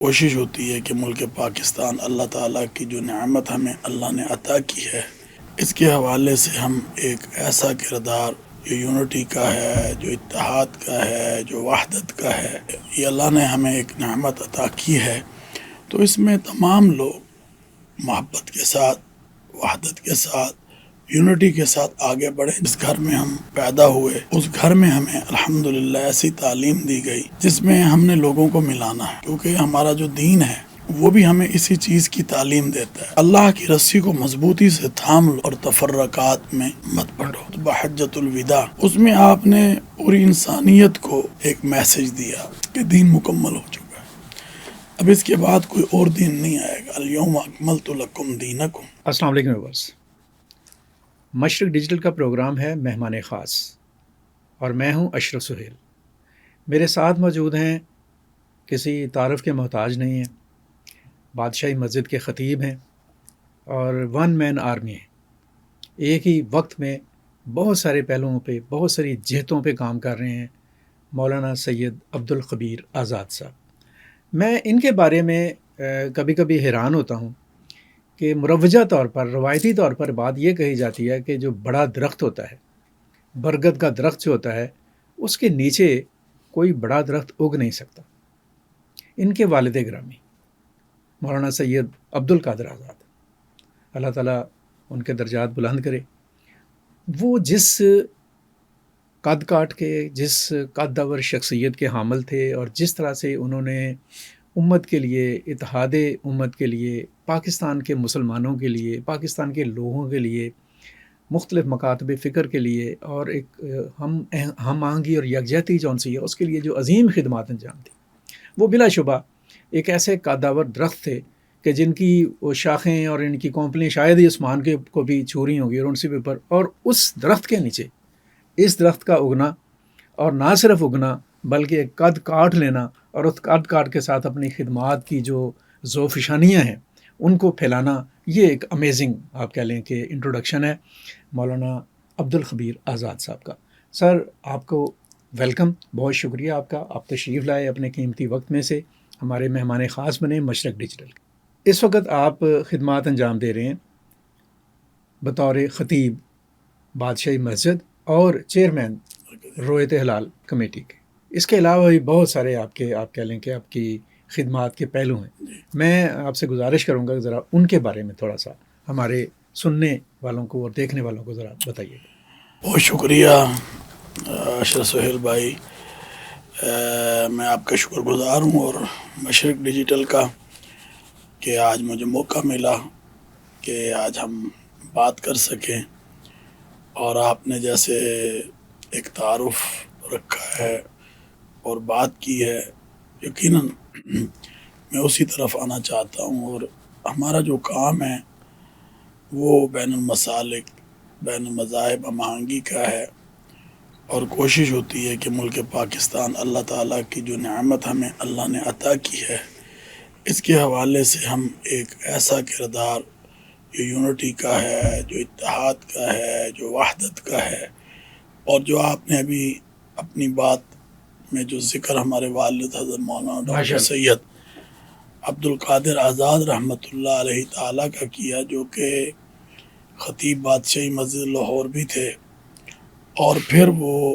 کوشش ہوتی ہے کہ ملک پاکستان اللہ تعالیٰ کی جو نعمت ہمیں اللہ نے عطا کی ہے، اس کے حوالے سے ہم ایک ایسا کردار جو یونٹی کا ہے، جو اتحاد کا ہے، جو وحدت کا ہے، یہ اللہ نے ہمیں ایک نعمت عطا کی ہے، تو اس میں تمام لوگ محبت کے ساتھ، وحدت کے ساتھ، یونٹی کے ساتھ آگے بڑھیں۔ جس گھر میں ہم پیدا ہوئے اس گھر میں ہمیں الحمدللہ ایسی تعلیم دی گئی جس میں ہم نے لوگوں کو ملانا ہے، کیونکہ ہمارا جو دین ہے وہ بھی ہمیں اسی چیز کی تعلیم دیتا ہے۔ اللہ کی رسی کو مضبوطی سے تھام لو اور تفرقات میں مت پڑو۔ بحجۃ الوداع اس میں آپ نے پوری انسانیت کو ایک میسج دیا کہ دین مکمل ہو چکا ہے، اب اس کے بعد کوئی اور دین نہیں آئے گا۔ الیوم اکملت لکم دینکم۔ السلام علیکم ویورز، مشرق ڈیجیٹل کا پروگرام ہے مہمان خاص اور میں ہوں اشرف سہیل۔ میرے ساتھ موجود ہیں، کسی تعارف کے محتاج نہیں ہیں، بادشاہی مسجد کے خطیب ہیں اور ون مین آرمی ہیں۔ ایک ہی وقت میں بہت سارے پہلوؤں پہ، بہت ساری جہتوں پہ کام کر رہے ہیں، مولانا سید عبدالخبیر آزاد صاحب۔ میں ان کے بارے میں کبھی کبھی حیران ہوتا ہوں کہ مروجہ طور پر، روایتی طور پر بات یہ کہی جاتی ہے کہ جو بڑا درخت ہوتا ہے، برگد کا درخت جو ہوتا ہے، اس کے نیچے کوئی بڑا درخت اگ نہیں سکتا۔ ان کے والد گرامی مولانا سید عبدالقادر آزاد، اللہ تعالیٰ ان کے درجات بلند کرے، وہ جس قد کاٹ کے، جس قدور شخصیت کے حامل تھے اور جس طرح سے انہوں نے امت کے لیے، اتحاد امت کے لیے، پاکستان کے مسلمانوں کے لیے، پاکستان کے لوگوں کے لیے، مختلف مکاتب فکر کے لیے اور ایک ہم آہنگی اور یکجہتی جون سی ہے اس کے لیے جو عظیم خدمات انجام دی، وہ بلا شبہ ایک ایسے قدور درخت تھے کہ جن کی وہ شاخیں اور ان کی کونپلیں شاید ہی آسمان کے کو بھی چھو رہی ہوں گی، اور ان سے بھی اوپر، اور اس درخت کے نیچے اس درخت کا اگنا، اور نہ صرف اگنا بلکہ ایک قد کاٹ لینا، اور اس قد کاٹ کے ساتھ اپنی خدمات کی جو ذوفشانیاں ہیں ان کو پھیلانا، یہ ایک امیزنگ آپ کہہ لیں کہ انٹروڈکشن ہے مولانا عبدالخبیر آزاد صاحب کا۔ سر، آپ کو ویلکم، بہت شکریہ آپ کا، آپ تشریف لائے اپنے قیمتی وقت میں سے، ہمارے مہمان خاص بنے مشرق ڈیجیٹل۔ اس وقت آپ خدمات انجام دے رہے ہیں بطور خطیب بادشاہی مسجد اور چیئرمین رویت ہلال کمیٹی کے۔ اس کے علاوہ بھی بہت سارے آپ کہہ لیں کہ آپ کی خدمات کے پہلو ہیں۔ میں آپ سے گزارش کروں گا کہ ذرا ان کے بارے میں تھوڑا سا ہمارے سننے والوں کو اور دیکھنے والوں کو ذرا بتائیے گا۔ بہت شکریہ اشرف سہیل بھائی، میں آپ کا شکر گزار ہوں اور مشرق ڈیجیٹل کا کہ آج مجھے موقع ملا کہ آج ہم بات کر سکیں، اور آپ نے جیسے ایک تعارف رکھا ہے اور بات کی ہے، یقیناً میں اسی طرف آنا چاہتا ہوں، اور ہمارا جو کام ہے وہ بین المسالک، بین المذاہب ہم آہنگی کا ہے، اور کوشش ہوتی ہے کہ ملک پاکستان اللہ تعالیٰ کی جو نعمت ہمیں اللہ نے عطا کی ہے، اس کے حوالے سے ہم ایک ایسا کردار جو یونٹی کا ہے، جو اتحاد کا ہے، جو وحدت کا ہے، اور جو آپ نے ابھی اپنی بات میں جو ذکر ہمارے والد حضرت مولانا ڈاکٹر سید عبدالقادر آزاد رحمۃ اللہ علیہ تعالیٰ کا کیا، جو کہ خطیب بادشاہی مسجد لاہور بھی تھے، اور پھر وہ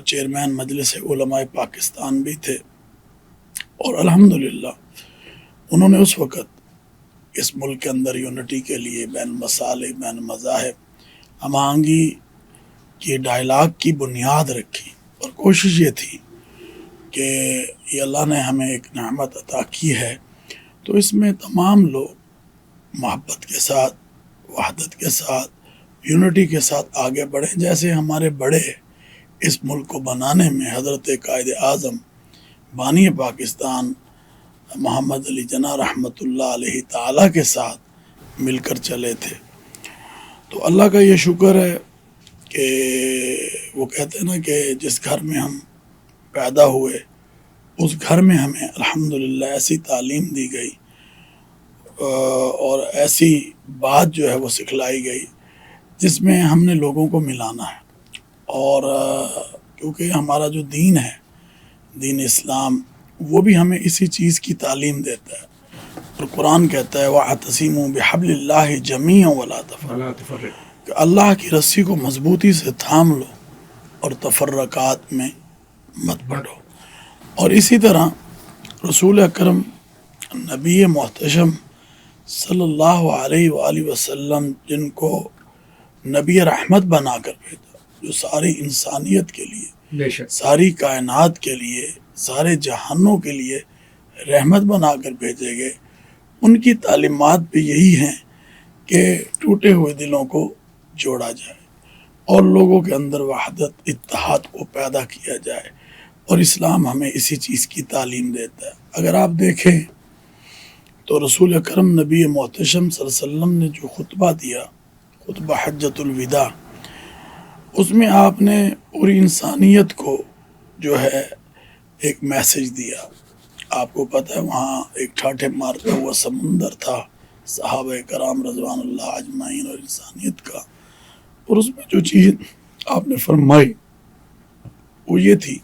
چیئرمین مجلس علماء پاکستان بھی تھے، اور الحمدللہ انہوں نے اس وقت اس ملک کے اندر یونٹی کے لیے بین المسالک، بین المذاہب ہم آہنگی کی ڈائلاگ کی بنیاد رکھی، اور کوشش یہ تھی کہ یہ اللہ نے ہمیں ایک نعمت عطا کی ہے، تو اس میں تمام لوگ محبت کے ساتھ، وحدت کے ساتھ، یونٹی کے ساتھ آگے بڑھیں، جیسے ہمارے بڑے اس ملک کو بنانے میں حضرت قائد اعظم بانی پاکستان محمد علی جناح رحمۃ اللہ علیہ تعالیٰ کے ساتھ مل کر چلے تھے۔ تو اللہ کا یہ شکر ہے کہ وہ کہتے ہیں نا کہ جس گھر میں ہم پیدا ہوئے اس گھر میں ہمیں الحمدللہ ایسی تعلیم دی گئی اور ایسی بات جو ہے وہ سکھلائی گئی جس میں ہم نے لوگوں کو ملانا ہے، اور کیونکہ ہمارا جو دین ہے، دین اسلام، وہ بھی ہمیں اسی چیز کی تعلیم دیتا ہے. اور قرآن کہتا ہے وَاعْتَصِمُوا بِحَبْلِ اللَّهِ جَمِيعًا وَلَا تَفَرَّقُوا، ولا تفرق. کہ اللہ کی رسی کو مضبوطی سے تھام لو اور تفرقات میں مت پڑو. اور اسی طرح رسول اکرم نبی محتشم صلی اللہ علیہ وآلہ وسلم، جن کو نبی رحمت بنا کر بھیجا، جو ساری انسانیت کے لیے، بے شک. ساری کائنات کے لیے، سارے جہانوں کے لیے رحمت بنا کر بھیجے گئے، ان کی تعلیمات بھی یہی ہیں کہ ٹوٹے ہوئے دلوں کو جوڑا جائے اور لوگوں کے اندر وحدت، اتحاد کو پیدا کیا جائے. اور اسلام ہمیں اسی چیز کی تعلیم دیتا ہے. اگر آپ دیکھیں تو رسول اکرم نبی محتشم صلی اللہ علیہ وسلم نے جو خطبہ دیا، خطبہ حجۃ الوداع، اس میں آپ نے پوری انسانیت کو جو ہے ایک میسج دیا. آپ کو پتہ ہے وہاں ایک ٹھاٹھے مارتا ہوا سمندر تھا، صحابہ کرام رضوان اللہ اجمعین اور انسانیت کا. اور اس میں جو چیز آپ نے فرمائی وہ یہ تھی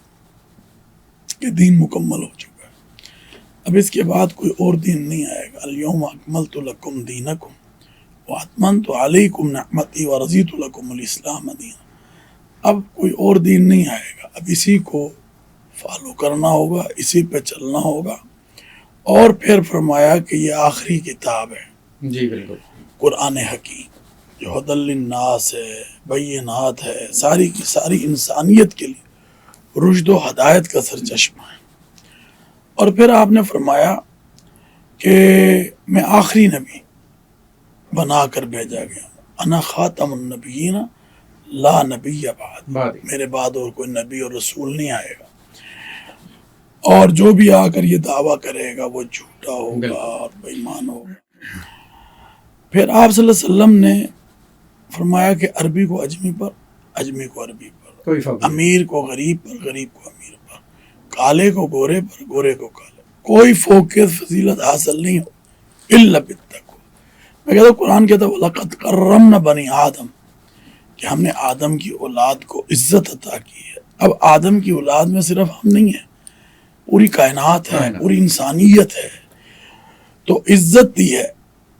کہ دین مکمل ہو چکا ہے، اب اس کے بعد کوئی اور دین نہیں آئے گا. الیوم اکملت لکم دینکم واتممت علیکم نعمتی ورضیت لکم الاسلام دینا. اب کوئی اور دین نہیں آئے گا، اب اسی کو فالو کرنا ہوگا، اسی پہ چلنا ہوگا. اور پھر فرمایا کہ یہ آخری کتاب ہے، جی بالکل. قرآن حکیم، جو ہدی للناس ہے، بینات ہے، ساری کی ساری انسانیت کے لیے رشد و ہدایت کا سرچشمہ ہے. اور پھر آپ نے فرمایا کہ میں آخری نبی بنا کر بھیجا گیا ہوں، انا خاتم النبیین لا نبی بعد، میرے بعد اور کوئی نبی اور رسول نہیں آئے گا، اور جو بھی آ کر یہ دعویٰ کرے گا وہ جھوٹا ہوگا اور بے ایمان ہوگا. پھر آپ صلی اللہ علیہ وسلم نے فرمایا کہ عربی کو اجمی پر، اجمی کو عربی پر، کوئی فرق نہیں. امیر کو غریب پر، غریب کو امیر پر، کالے کو گورے پر، گورے کو کالے، کوئی فوقیت فضیلت حاصل نہیں ہو الا بالتقوی. میں کہتا ہوں قرآن کہتا ہے وَلَقَدْ كَرَّمْنَا بَنِي آدم، کہ ہم نے آدم کی اولاد کو عزت عطا کی ہے. اب آدم کی اولاد میں صرف ہم نہیں ہیں، پوری کائنات ہے، پوری انسانیت ہے، تو عزت دی ہے.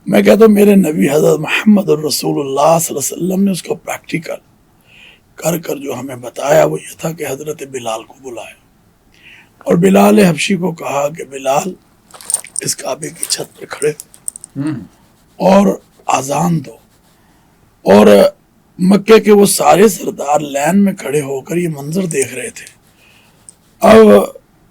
میں کہتا ہوں میرے نبی حضرت محمد الرسول اللہ صلی اللہ علیہ وسلم نے اس کو پریکٹیکل کر کر جو ہمیں بتایا وہ یہ تھا کہ حضرت بلال کو بلایا اور بلال حبشی کو کہا کہ بلال اس کعبے کی چھت پر کھڑے اور اذان دو. اور مکے کے وہ سارے سردار لین میں کھڑے ہو کر یہ منظر دیکھ رہے تھے. اب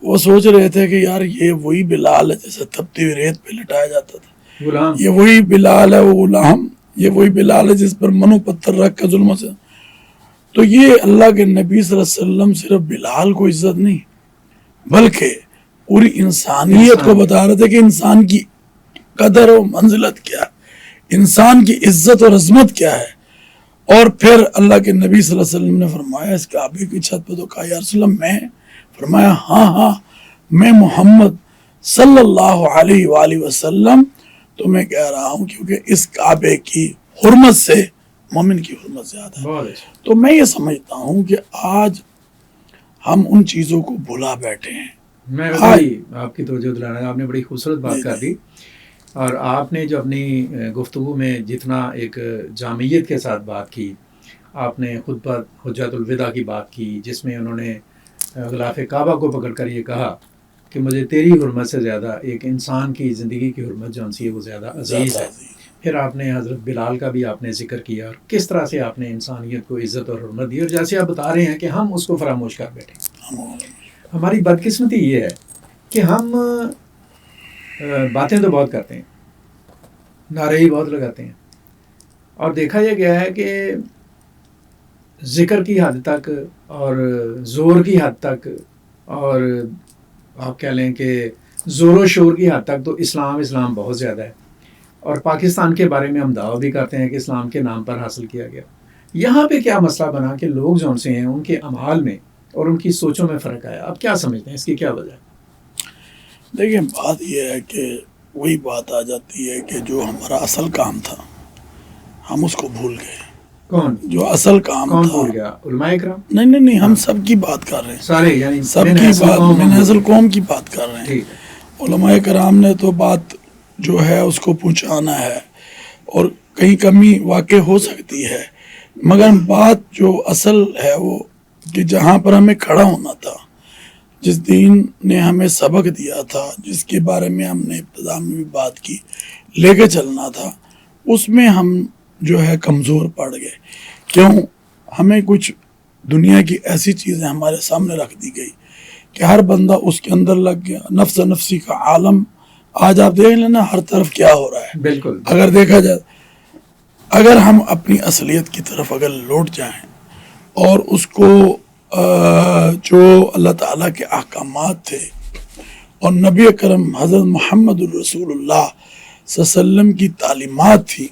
وہ سوچ رہے تھے کہ یار یہ وہی بلال ہے جیسے تپتی ہوئی ریت پہ لٹایا جاتا تھا، غلام، یہ وہی بلال ہے، وہ غلام، یہ وہی بلال ہے جس پر منو پتھر رکھ کر ظلم سے. تو یہ اللہ کے نبی صلی اللہ علیہ وسلم صرف بلال کو عزت نہیں بلکہ پوری انسانیت کو بتا رہے تھے کہ انسان کی قدر و منزلت کیا ہے، انسان کی عزت اور عظمت کیا ہے. اور پھر اللہ کے نبی صلی اللہ علیہ وسلم نے فرمایا اس کعبے کی چھت پہ تو کہا یا رسول اللہ میں، فرمایا ہاں میں محمد صلی اللہ علیہ وآلہ وسلم تمہیں کہہ رہا ہوں، کیونکہ اس کعبے کی حرمت سے مومن کی حرمت زیادہ ہے. تو میں یہ سمجھتا ہوں کہ آج ہم ان چیزوں کو بھلا بیٹھے ہیں. میں آپ کی توجہ دلانا، آپ نے بڑی خوبصورت بات کر دی، اور آپ نے جو اپنی گفتگو میں جتنا ایک جامعیت کے ساتھ بات کی، آپ نے خطبہ حجۃ الوداع کی بات کی جس میں انہوں نے غلاف کعبہ کو پکڑ کر یہ کہا کہ مجھے تیری حرمت سے زیادہ ایک انسان کی زندگی کی حرمت جو ہے وہ زیادہ عزیز ہے. پھر آپ نے حضرت بلال کا بھی آپ نے ذکر کیا اور کس طرح سے آپ نے انسانیت کو عزت اور حرمت دی، اور جیسے آپ بتا رہے ہیں کہ ہم اس کو فراموش کر بیٹھے. ہماری بدقسمتی یہ ہے کہ ہم باتیں تو بہت کرتے ہیں، نعرے ہی بہت لگاتے ہیں، اور دیکھا یہ گیا ہے کہ ذکر کی حد تک اور زور کی حد تک اور آپ کہہ لیں کہ زور و شور کی حد تک تو اسلام بہت زیادہ ہے. اور پاکستان کے بارے میں ہم دعویٰ بھی کرتے ہیں کہ اسلام کے نام پر حاصل کیا گیا. یہاں پہ کیا مسئلہ بنا کہ لوگ جو سے ہیں ان کے اعمال میں اور ان کی سوچوں میں فرق آیا؟ آپ کیا سمجھتے ہیں اس کی کیا وجہ ہے؟ دیکھیں بات یہ ہے کہ وہی بات آ جاتی ہے کہ جو ہمارا اصل کام تھا ہم اس کو بھول گئے. کون جو اصل کام کون تھا. بھول گیا؟ علماء کرام نہیں ہم سب کی بات کر رہے ہیں, سارے, یعنی سب کی بات, من حیث القوم کی بات کر رہے ہیں. ٹھیک ہے. علماء کرام نے تو بات جو ہے اس کو پہنچانا ہے, اور کہیں کمی واقع ہو سکتی ہے, مگر بات جو اصل ہے وہ کہ جہاں پر ہمیں کھڑا ہونا تھا, جس دین نے ہمیں سبق دیا تھا, جس کے بارے میں ہم نے ابتدا میں بھی بات کی, لے کے چلنا تھا, اس میں ہم جو ہے کمزور پڑ گئے. کیوں؟ ہمیں کچھ دنیا کی ایسی چیزیں ہمارے سامنے رکھ دی گئی کہ ہر بندہ اس کے اندر لگ گیا. نفس نفسی کا عالم آج آپ دیکھ لینا ہر طرف کیا ہو رہا ہے. بالکل. اگر دیکھا جائے, اگر ہم اپنی اصلیت کی طرف اگر لوٹ جائیں اور اس کو جو اللہ تعالیٰ کے احکامات تھے اور نبی اکرم حضرت محمد الرسول اللہ صلی اللہ علیہ وسلم کی تعلیمات تھی,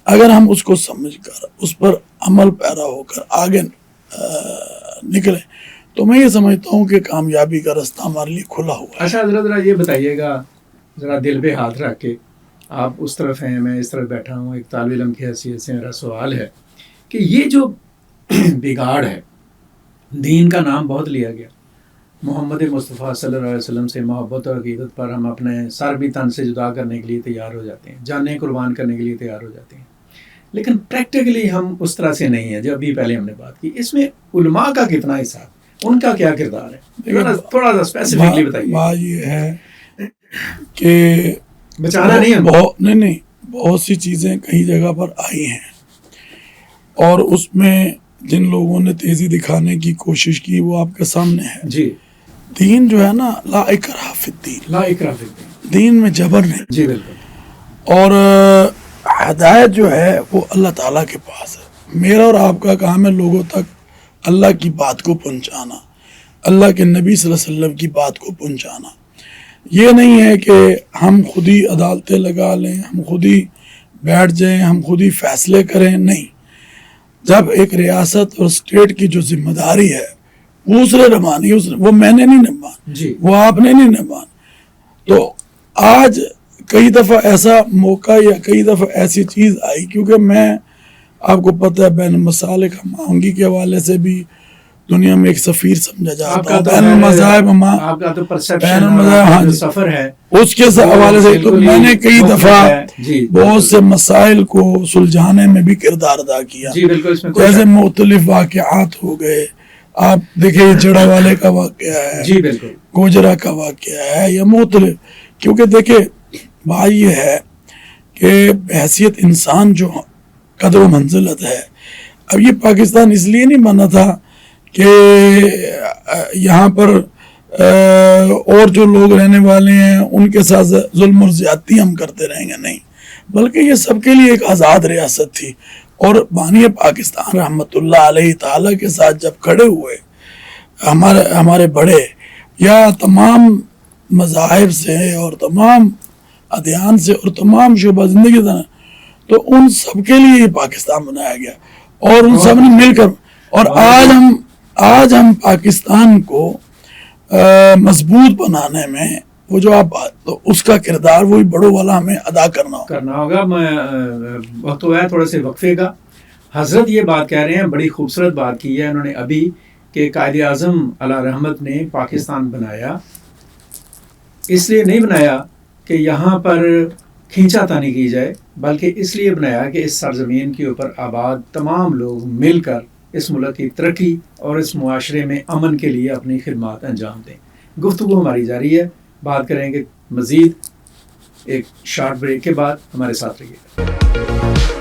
اگر ہم اس کو سمجھ کر اس پر عمل پیرا ہو کر آگے نکلیں تو میں یہ سمجھتا ہوں کہ کامیابی کا رستہ ہمارے لیے کھلا ہوا ہے. اچھا حضرت, ذرا یہ بتائیے گا, ذرا دل پہ ہاتھ رکھ کے, آپ اس طرف ہیں, میں اس طرف بیٹھا ہوں, ایک طالب علم کی حیثیت سے میرا سوال ہے کہ یہ جو بگاڑ ہے, دین کا نام بہت لیا گیا, محمد مصطفیٰ صلی اللہ علیہ وسلم سے محبت اور عقیدت پر ہم اپنے سر بھی تن سے جدا کرنے کے لیے تیار ہو جاتے ہیں, جانیں قربان کرنے کے لیے تیار ہو جاتے ہیں, لیکن پریکٹیکلی ہم اس طرح سے نہیں ہیں جو ابھی پہلے ہم نے بات کی. اس میں علماء کا کتنا حصہ, ان کا کیا کردار ہے, تھوڑا سا اسپیسیفکلی بتائیے. بات یہ ہے کہ بچانا نہیں ہے, نہیں بہت سی چیزیں کئی جگہ پر آئی ہیں, اور اس میں جن لوگوں نے تیزی دکھانے کی کوشش کی وہ آپ کے سامنے ہے. جی. دین جو ہے نا, لا اکراہ فی الدین, لا اکراہ فی الدین, دین میں جبر نہیں. جی بالکل. اور ہدایت جو ہے وہ اللہ تعالیٰ کے پاس ہے. میرا اور آپ کا کام ہے لوگوں تک اللہ کی بات کو پہنچانا, اللہ کے نبی صلی اللہ علیہ وسلم کی بات کو پہنچانا. یہ نہیں ہے کہ ہم خود ہی عدالتیں لگا لیں, ہم خود ہی بیٹھ جائیں, ہم خود ہی فیصلے کریں. نہیں, جب ایک ریاست اور اسٹیٹ کی جو ذمہ داری ہے وہ اس نے نبھانی, وہ میں نے نہیں نبھانی, جی. وہ آپ نے نہیں نبھانی. تو آج کئی دفعہ ایسا موقع یا کئی دفعہ ایسی چیز آئی, کیونکہ میں آپ کو پتہ ہے بین المسالک ہمانگی کے حوالے سے بھی دنیا میں ایک سفیر سمجھا جاتا ہے. بین المذاہب آپ کا تو پرسپشن سفر ہے اس کے حوالے سے, تو میں نے کئی دفعہ بہت سے مسائل کو سلجھانے میں بھی کردار ادا کیا. جی بالکل. جیسے مختلف واقعات ہو گئے, آپ دیکھیں جڑا والے کا واقعہ ہے, جی بالکل, گوجرا کا واقعہ ہے, یا مختلف. کیونکہ دیکھیں بات یہ ہے کہ بحیثیت انسان جو قدر و منزلت ہے, اب یہ پاکستان اس لیے نہیں بنا تھا کہ یہاں پر اور جو لوگ رہنے والے ہیں ان کے ساتھ ظلم اور زیادتی ہم کرتے رہیں گے, نہیں, بلکہ یہ سب کے لیے ایک آزاد ریاست تھی. اور بانی پاکستان رحمت اللہ علیہ تعالیٰ کے ساتھ جب کھڑے ہوئے ہمارے بڑے, یا تمام مذاہب سے اور تمام ادیان سے اور تمام شعبہ زندگی سے, تو ان سب کے لیے یہ پاکستان بنایا گیا, اور ان سب نے مل کر. اور آج ہم پاکستان کو مضبوط بنانے میں وہ جو آپ, تو اس کا کردار وہی بڑوں والا ہمیں ادا کرنا ہوگا. میں وقت ہوا ہے تھوڑے سے وقفے کا. حضرت یہ بات کہہ رہے ہیں, بڑی خوبصورت بات کی ہے انہوں نے ابھی, کہ قائد اعظم علیہ رحمت نے پاکستان بنایا, اس لیے نہیں بنایا کہ یہاں پر کھینچا تانی کی جائے, بلکہ اس لیے بنایا کہ اس سرزمین کے اوپر آباد تمام لوگ مل کر اس ملک کی ترقی اور اس معاشرے میں امن کے لیے اپنی خدمات انجام دیں. گفتگو ہماری جاری ہے, بات کریں گے مزید ایک شارٹ بریک کے بعد. ہمارے ساتھ رہیے.